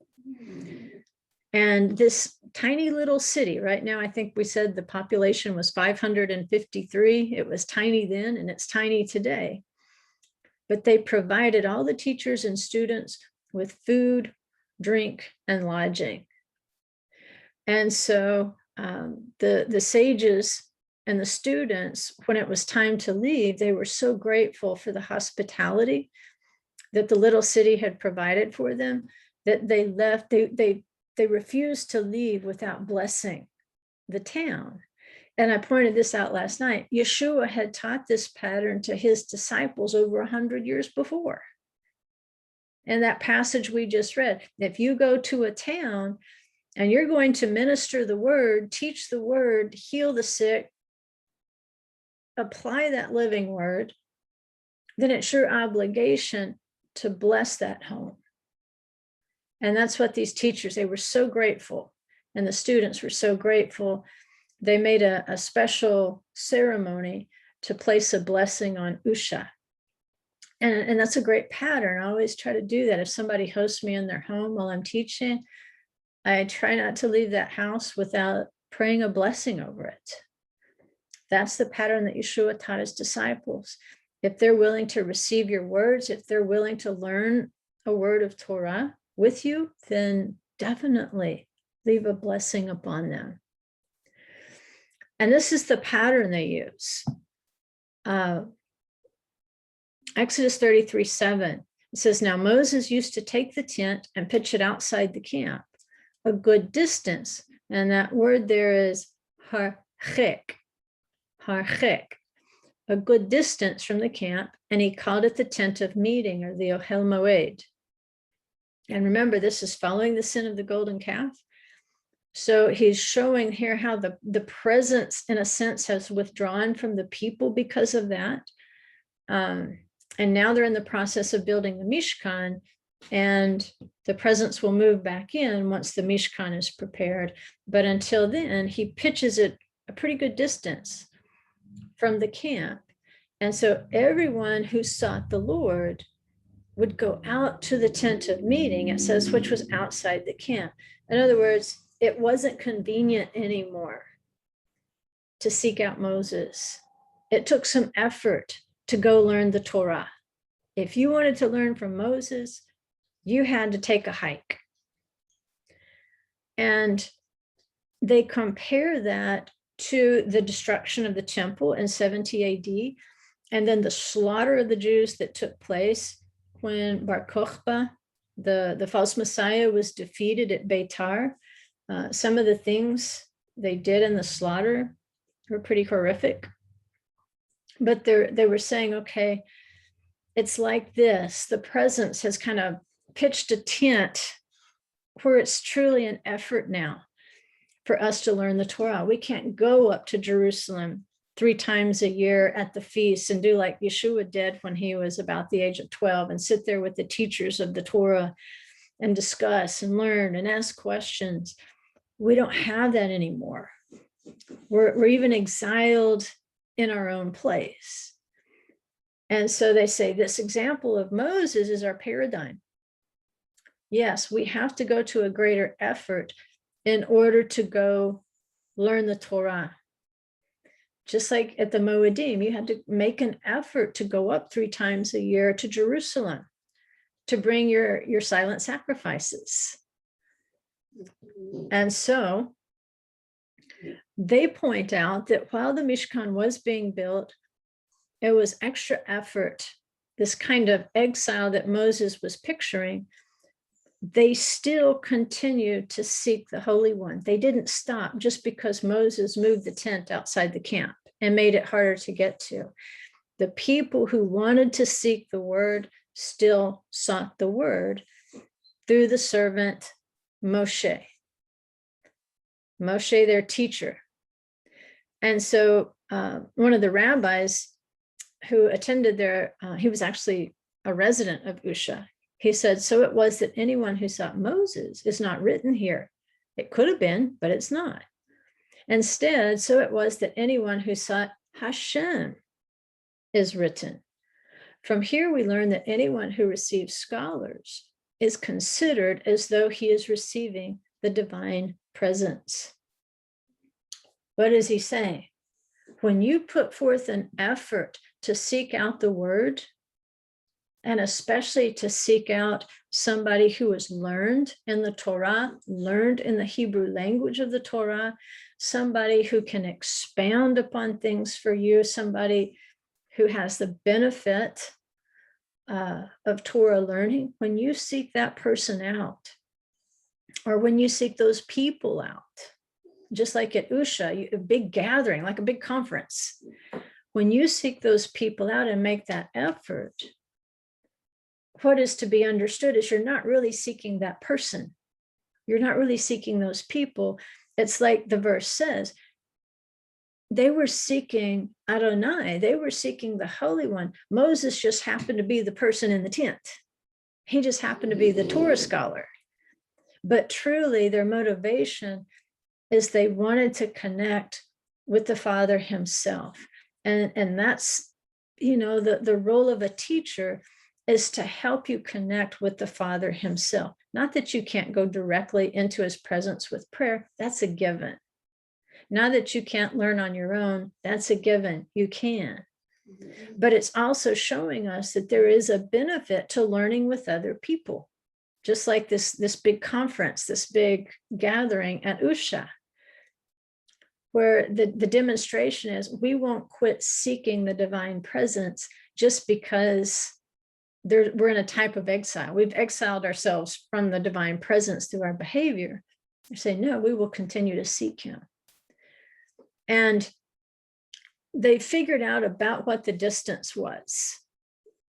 And this tiny little city, right now, I think we said the population was 553. It was tiny then, and it's tiny today. But they provided all the teachers and students with food, drink, and lodging. And so the sages and the students, when it was time to leave, they were so grateful for the hospitality that the little city had provided for them that they left. They refused to leave without blessing the town. And I pointed this out last night. Yeshua had taught this pattern to his disciples over 100 years before. And that passage we just read, if you go to a town and you're going to minister the word, teach the word, heal the sick, apply that living word, then it's your obligation to bless that home. And that's what these teachers, they were so grateful. And the students were so grateful. They made a special ceremony to place a blessing on Usha. And that's a great pattern. I always try to do that. If somebody hosts me in their home while I'm teaching, I try not to leave that house without praying a blessing over it. That's the pattern that Yeshua taught his disciples. If they're willing to receive your words, if they're willing to learn a word of Torah with you, then definitely leave a blessing upon them. And this is the pattern they use. Exodus 33:7, it says, now Moses used to take the tent and pitch it outside the camp, a good distance. And that word there is harchek, a good distance from the camp. And he called it the tent of meeting, or the Ohel Moed. And remember, this is following the sin of the golden calf. So he's showing here how the presence, in a sense, has withdrawn from the people because of that. And now they're in the process of building the Mishkan, and the presence will move back in once the Mishkan is prepared. But until then, he pitches it a pretty good distance from the camp. And so everyone who sought the Lord would go out to the tent of meeting, it says, which was outside the camp. In other words, it wasn't convenient anymore to seek out Moses it took some effort to go learn the Torah. If you wanted to learn from Moses, you had to take a hike. And they compare that to the destruction of the temple in 70 AD, and then the slaughter of the Jews that took place when Bar Kokhba, the false Messiah, was defeated at Beitar. Some of the things they did in the slaughter were pretty horrific. But they were saying, okay, it's like this. The presence has kind of pitched a tent where it's truly an effort now for us to learn the Torah. We can't go up to Jerusalem 3 times a year at the feast and do like Yeshua did when he was about the age of 12 and sit there with the teachers of the Torah and discuss and learn and ask questions. We don't have that anymore. We're even exiled in our own place. And so they say this example of Moses is our paradigm. Yes, we have to go to a greater effort in order to go learn the Torah. Just like at the Moedim, you had to make an effort to go up 3 times a year to Jerusalem to bring your silent sacrifices. And so they point out that while the Mishkan was being built, it was extra effort, this kind of exile that Moses was picturing. They still continued to seek the Holy One. They didn't stop just because Moses moved the tent outside the camp and made it harder to get to. The people who wanted to seek the word still sought the word through the servant Moshe. Moshe, their teacher. And so one of the rabbis who attended there, he was actually a resident of Usha. He said, so it was that anyone who sought Moses is not written here. It could have been, but it's not. Instead, so it was that anyone who sought Hashem is written. From here, we learn that anyone who receives scholars is considered as though he is receiving the divine presence. What does he say? When you put forth an effort to seek out the word, and especially to seek out somebody who has learned in the Torah, learned in the Hebrew language of the Torah, somebody who can expound upon things for you, somebody who has the benefit of Torah learning, when you seek that person out, or when you seek those people out, just like at Usha, a big gathering, like a big conference, when you seek those people out and make that effort, what is to be understood is you're not really seeking that person. You're not really seeking those people. It's like the verse says, they were seeking Adonai. They were seeking the Holy One. Moses just happened to be the person in the tent. He just happened to be the Torah scholar. But truly, their motivation is they wanted to connect with the Father himself. And that's, the role of a teacher is to help you connect with the Father himself. Not that you can't go directly into his presence with prayer. That's a given. Not that you can't learn on your own. That's a given. You can. But it's also showing us that there is a benefit to learning with other people. Just like this big conference, this big gathering at Usha, where the demonstration is we won't quit seeking the divine presence just because we're in a type of exile. We've exiled ourselves from the divine presence through our behavior. They say, no, we will continue to seek him. And they figured out about what the distance was.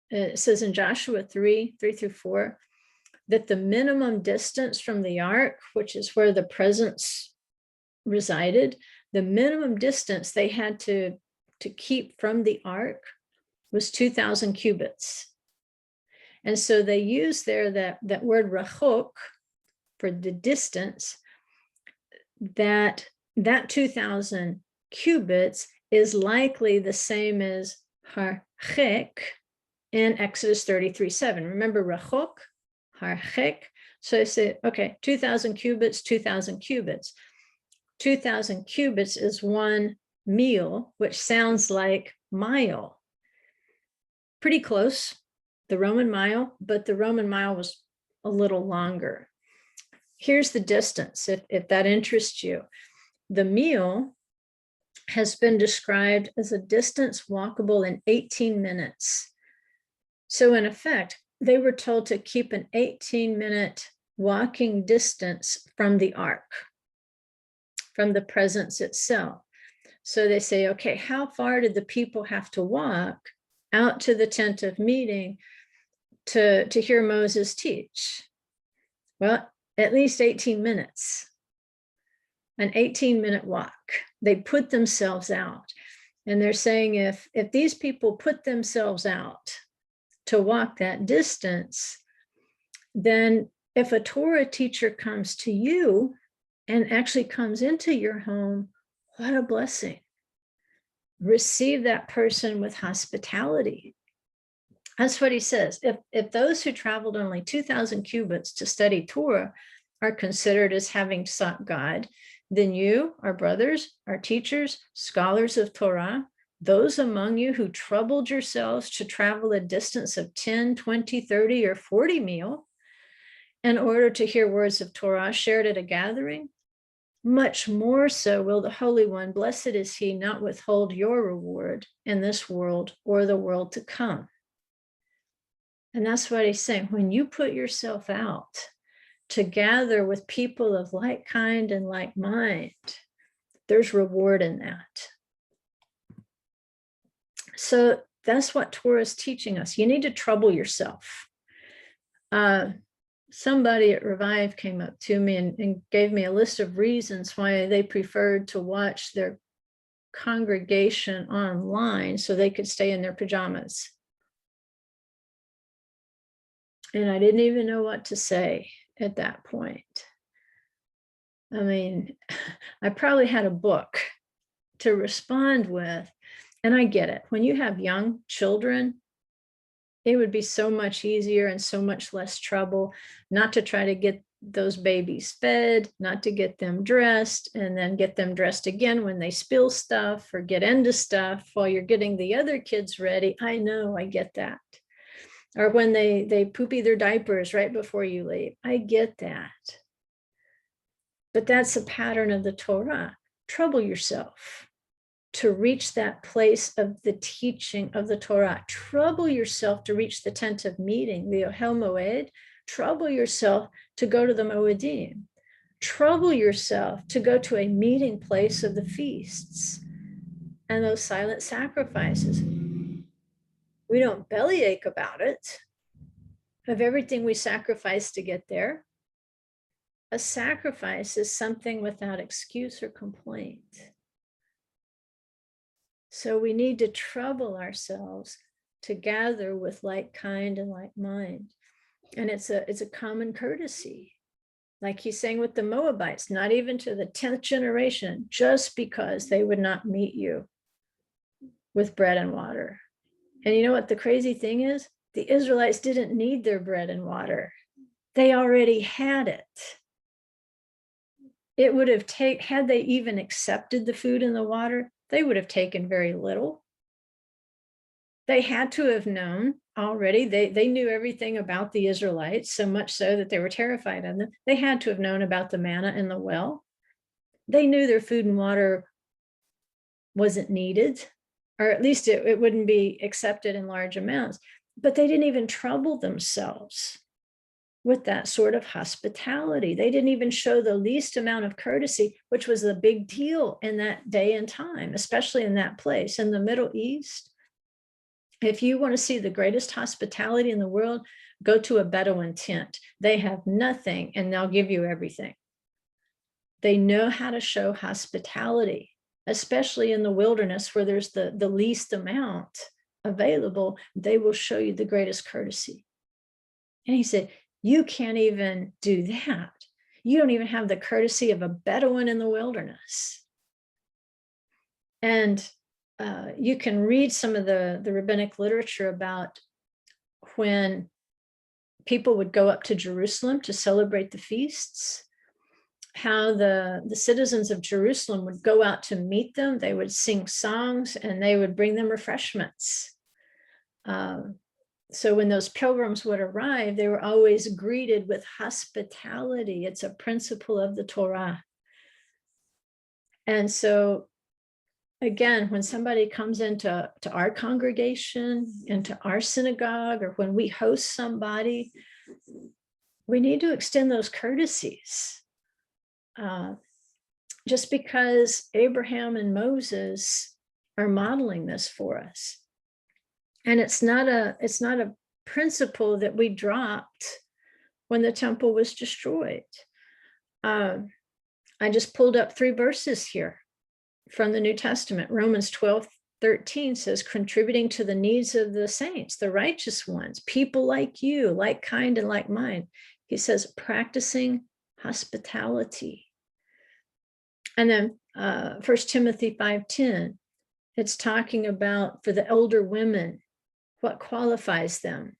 It says in Joshua 3:3-4, that the minimum distance from the ark, which is where the presence resided, the minimum distance they had to keep from the ark was 2,000 cubits. And so they use there that word rachok for the distance, that 2,000 cubits is likely the same as harchek in Exodus 33:7. Remember rachok, harchek. So I say, okay, 2,000 cubits, 2,000 cubits. 2,000 cubits is one meal, which sounds like mile. Pretty close, the Roman mile, but the Roman mile was a little longer. Here's the distance, if that interests you. The meal has been described as a distance walkable in 18 minutes. So in effect, they were told to keep an 18-minute walking distance from the ark, from the presence itself. So they say, okay, how far did the people have to walk out to the tent of meeting to hear Moses teach? Well, at least 18 minutes, an 18-minute walk. They put themselves out. And they're saying if these people put themselves out to walk that distance, then if a Torah teacher comes to you and actually comes into your home, what a blessing. Receive that person with hospitality. That's what he says. If those who traveled only 2,000 cubits to study Torah are considered as having sought God, then you, our brothers, our teachers, scholars of Torah, those among you who troubled yourselves to travel a distance of 10, 20, 30, or 40 mil in order to hear words of Torah shared at a gathering, much more so will the Holy One, blessed is he, not withhold your reward in this world or the world to come. And that's what he's saying. When you put yourself out to gather with people of like kind and like mind, there's reward in that. So that's what Torah is teaching us. You need to trouble yourself. Somebody at Revive came up to me and gave me a list of reasons why they preferred to watch their congregation online so they could stay in their pajamas. And I didn't even know what to say at that point. I mean, I probably had a book to respond with, and I get it. When you have young children, it would be so much easier and so much less trouble not to try to get those babies fed, not to get them dressed, and then get them dressed again when they spill stuff or get into stuff while you're getting the other kids ready. I know, I get that. Or when they poopy their diapers right before you leave. I get that. But that's a pattern of the Torah. Trouble yourself to reach that place of the teaching of the Torah. Trouble yourself to reach the tent of meeting, the Ohel Moed. Trouble yourself to go to the Moedim. Trouble yourself to go to a meeting place of the feasts and those silent sacrifices. We don't bellyache about it, of everything we sacrifice to get there. A sacrifice is something without excuse or complaint. So we need to trouble ourselves to gather with like kind and like mind. And it's a common courtesy. Like he's saying with the Moabites, not even to the 10th generation, just because they would not meet you with bread and water. And you know what the crazy thing is? The Israelites didn't need their bread and water. They already had it. It would have had they even accepted the food and the water, they would have taken very little. They had to have known already. They knew everything about the Israelites, so much so that they were terrified of them. They had to have known about the manna in the well. They knew their food and water wasn't needed, or at least it wouldn't be accepted in large amounts. But they didn't even trouble themselves with that sort of hospitality. They didn't even show the least amount of courtesy, which was a big deal in that day and time, especially in that place. In the Middle East, if you want to see the greatest hospitality in the world, go to a Bedouin tent. They have nothing and they'll give you everything. They know how to show hospitality, especially in the wilderness where there's the least amount available. They will show you the greatest courtesy. And he said, you can't even do that. You don't even have the courtesy of a Bedouin in the wilderness. And you can read some of the rabbinic literature about when people would go up to Jerusalem to celebrate the feasts. how the citizens of Jerusalem would go out to meet them. They would sing songs and they would bring them refreshments. So when those pilgrims would arrive, they were always greeted with hospitality. It's a principle of the Torah. And so again, when somebody comes into our congregation, into our synagogue, or when we host somebody, we need to extend those courtesies. Just because Abraham and Moses are modeling this for us. And it's not a principle that we dropped when the temple was destroyed. I just pulled up 3 verses here from the New Testament. Romans 12:13 says, contributing to the needs of the saints, the righteous ones, people like you, like kind and like mine. He says, practicing hospitality. And then 1 Timothy 5:10, it's talking about for the elder women, what qualifies them.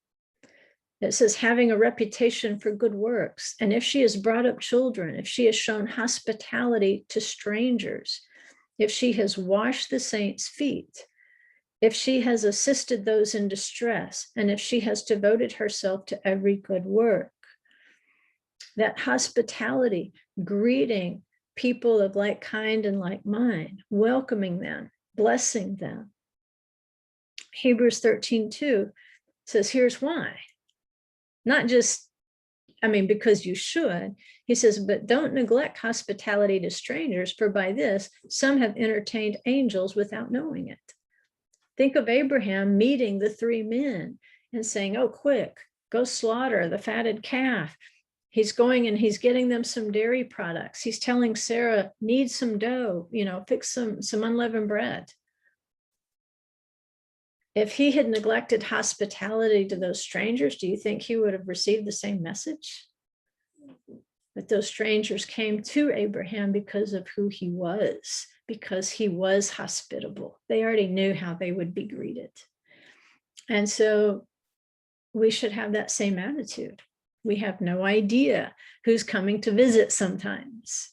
It says, having a reputation for good works. And if she has brought up children, if she has shown hospitality to strangers, if she has washed the saints' feet, if she has assisted those in distress, and if she has devoted herself to every good work. That hospitality, greeting people of like kind and like mind, welcoming them, blessing them. Hebrews 13:2 says, here's why. Not just, because you should. He says, but don't neglect hospitality to strangers, for by this, some have entertained angels without knowing it. Think of Abraham meeting the 3 men and saying, oh, quick, go slaughter the fatted calf. He's going and he's getting them some dairy products. He's telling Sarah, need some dough, fix some unleavened bread. If he had neglected hospitality to those strangers, do you think he would have received the same message? But those strangers came to Abraham because of who he was, because he was hospitable. They already knew how they would be greeted. And so we should have that same attitude. We have no idea who's coming to visit sometimes.